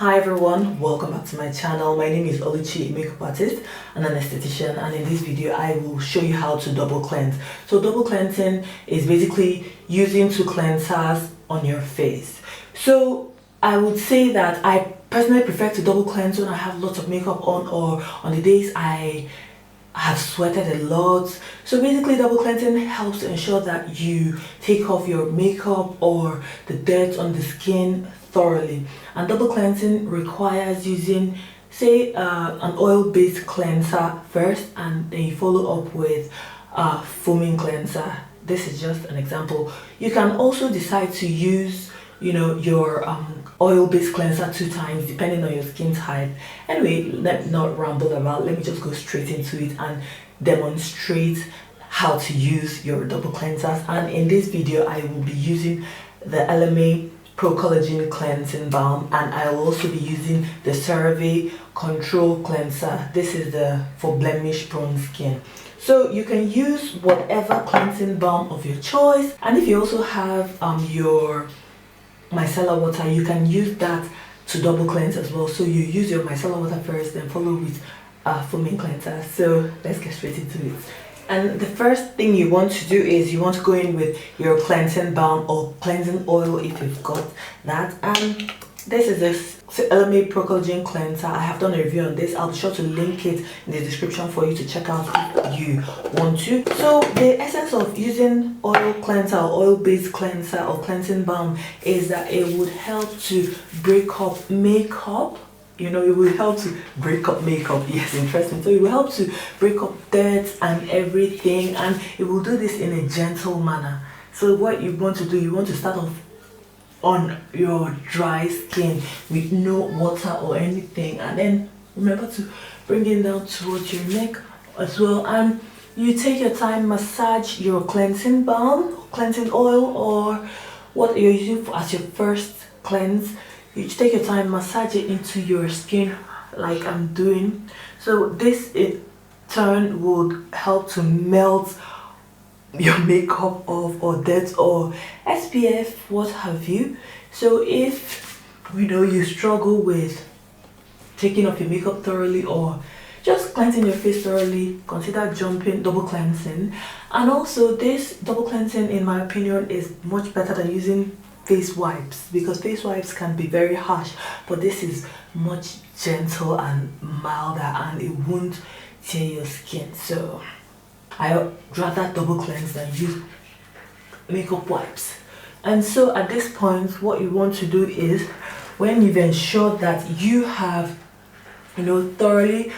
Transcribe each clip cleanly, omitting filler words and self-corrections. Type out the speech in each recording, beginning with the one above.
Hi everyone, welcome back to my channel. My name is Oluchi, a makeup artist and an esthetician, and in this video I will show you how to double cleanse. So double cleansing is basically using two cleansers on your face. So I would say that I personally prefer to double cleanse when I have lots of makeup on, or on the days I have sweated a lot. So basically double cleansing helps to ensure that you take off your makeup or the dirt on the skin thoroughly. And double cleansing requires using, say, an oil-based cleanser first, and then you follow up with a foaming cleanser. This is just an example. You can also decide to use your oil-based cleanser 2 times depending on your skin type. Anyway, let me not ramble about, let me just go straight into it and demonstrate how to use your double cleansers. And in this video I will be using the LMA Pro Collagen Cleansing Balm, and I will also be using the CeraVe Control Cleanser. This is the for blemish prone skin. So you can use whatever cleansing balm of your choice, and if you also have your micellar water, you can use that to double cleanse as well. So you use your micellar water first, then follow with a foaming cleanser. So let's get straight into it. And the first thing you want to do is you want to go in with your cleansing balm or cleansing oil if you've got that. And this is this LMA Pro Collagen Cleanser. I have done a review on this. I'll be sure to link it in the description for you to check out if you want to. So the essence of using oil cleanser or oil-based cleanser or cleansing balm is that it would help to break up makeup. It will help to break up makeup. Yes, interesting. So it will help to break up dirt and everything, and it will do this in a gentle manner. So what you want to do, you want to start off on your dry skin with no water or anything, and then remember to bring it down towards your neck as well. And you take your time, massage your cleansing balm, cleansing oil, or what you're using as your first cleanse. You take your time, massage it into your skin like I'm doing. So this in turn would help to melt your makeup off, or dirt or SPF, what have you. So if you struggle with taking off your makeup thoroughly or just cleansing your face thoroughly, consider double cleansing. And also this double cleansing, in my opinion, is much better than using face wipes, because face wipes can be very harsh, but this is much gentle and milder, and it won't tear your skin. So I rather double cleanse than use makeup wipes. And so at this point, what you want to do is, when you've ensured that you have thoroughly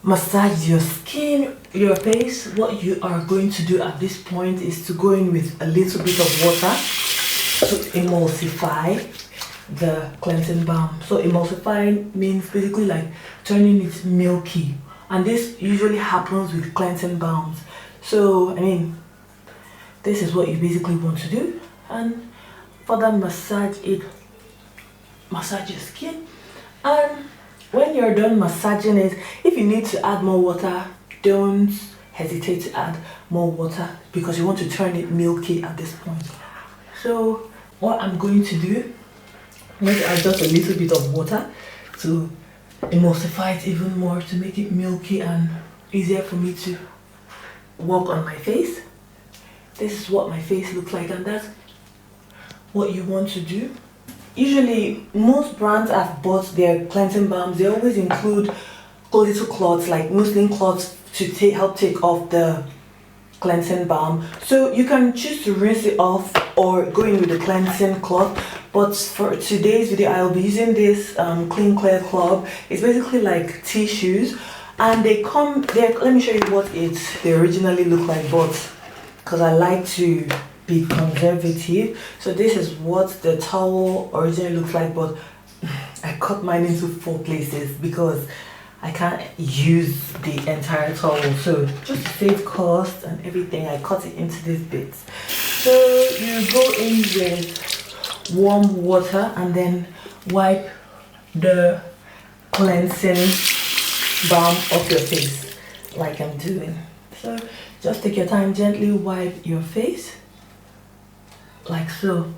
massage your skin, your face, what you are going to do at this point is to go in with a little bit of water to emulsify the cleansing balm. So emulsifying means basically like turning it milky, and this usually happens with cleansing balms. So this is what you basically want to do, and further massage your skin. And when you're done massaging it, if you need to add more water, don't hesitate to add more water, because you want to turn it milky at this point. So what I'm going to do, I'm going to add just a little bit of water to emulsify it even more, to make it milky and easier for me to work on my face. This is what my face looks like, and that's what you want to do. Usually most brands I've bought their cleansing balms, they always include little cloths like muslin cloths to help take off the cleansing balm. So you can choose to rinse it off or go in with the cleansing cloth, but for today's video I'll be using this clean clear cloth. It's basically like tissues, and they come there. Let me show you what they originally look like, but because I like to be conservative, so this is what the towel originally looks like, but I cut mine into 4 places because I can't use the entire towel. So just to save cost and everything, I cut it into these bits. So you go in with warm water and then wipe the cleansing balm off your face like I'm doing. So just take your time, gently wipe your face like so.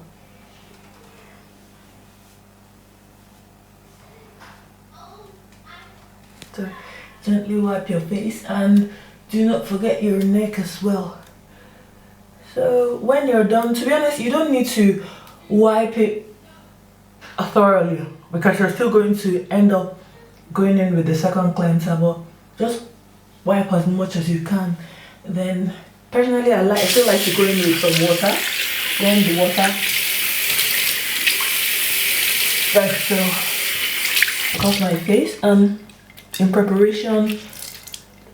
So gently wipe your face, and do not forget your neck as well. So when you're done, to be honest, you don't need to wipe it thoroughly because you're still going to end up going in with the second cleanser, but just wipe as much as you can. Then personally, I still like to go in with some water. Then the water like so across my face, and in preparation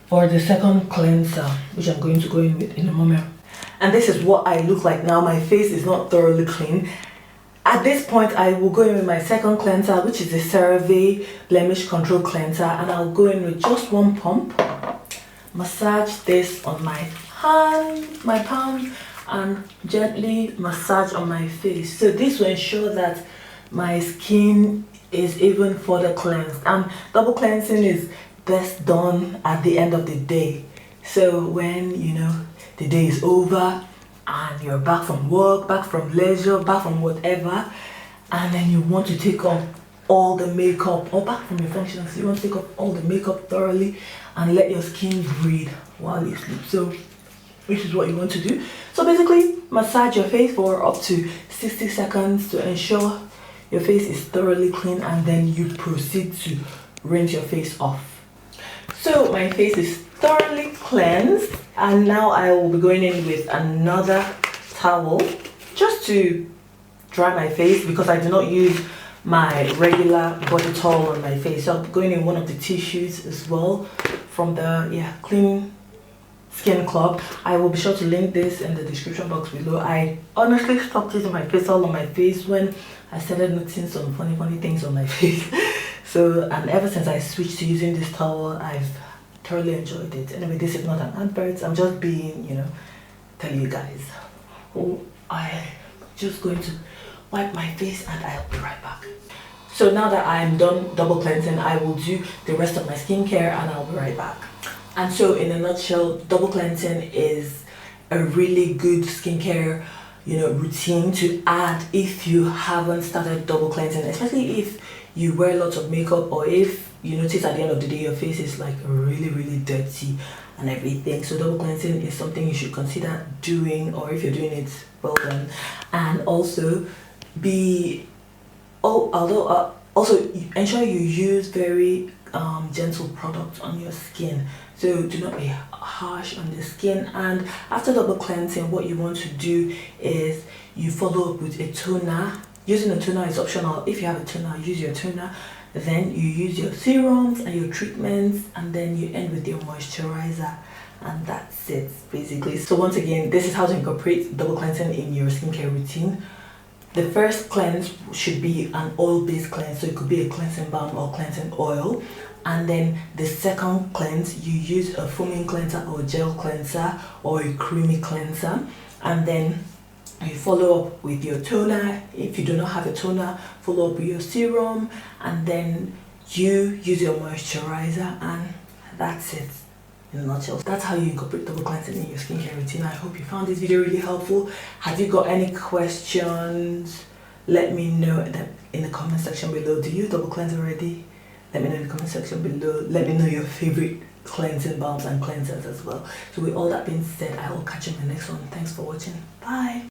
for the second cleanser, which I'm going to go in with in a moment. And this is what I look like now. My face is not thoroughly clean. At this point, I will go in with my second cleanser, which is the CeraVe Blemish Control Cleanser, and I'll go in with just one pump. Massage this on my hand, my palm, and gently massage on my face. So this will ensure that my skin is even further cleansed. And double cleansing is best done at the end of the day. So when the day is over and you're back from work, back from leisure, back from whatever, and then you want to take off all the makeup, or back from your functions, you want to take off all the makeup thoroughly and let your skin breathe while you sleep. So which is what you want to do. So basically, massage your face for up to 60 seconds to ensure your face is thoroughly clean, and then you proceed to rinse your face off. So my face is thoroughly cleansed, and now I will be going in with another towel just to dry my face, because I do not use my regular body towel on my face. So I'm going in one of the tissues as well from the Clean Skin Club. I will be sure to link this in the description box below. I honestly stopped using my face towel on my face when I started noticing some funny things on my face. So, and ever since I switched to using this towel, I've thoroughly enjoyed it. Anyway, this is not an advert. I'm just being, telling you guys. Oh, I'm just going to wipe my face and I'll be right back. So now that I'm done double cleansing, I will do the rest of my skincare and I'll be right back. And so in a nutshell, double cleansing is a really good skincare routine to add if you haven't started double cleansing, especially if you wear lots of makeup, or if you notice at the end of the day your face is like really dirty and everything. So double cleansing is something you should consider doing, or if you're doing it, well done. And also also ensure you use very gentle products on your skin. So do not be harsh on the skin. And after double cleansing, what you want to do is you follow up with a toner. Using a toner is optional. If you have a toner, use your toner. Then you use your serums and your treatments, and then you end with your moisturizer, and that's it basically. So once again, this is how to incorporate double cleansing in your skincare routine. The first cleanse should be an oil-based cleanse, so it could be a cleansing balm or cleansing oil. And then the second cleanse, you use a foaming cleanser or gel cleanser or a creamy cleanser. And then you follow up with your toner. If you do not have a toner, follow up with your serum. And then you use your moisturizer, and that's it in a nutshell. That's how you incorporate double cleansing in your skincare routine. I hope you found this video really helpful. Have you got any questions? Let me know in the comment section below. Do you double cleanse already? Let me know in the comment section below. Let me know your favorite cleansing balms and cleansers as well. So with all that being said, I will catch you in the next one. Thanks for watching. Bye.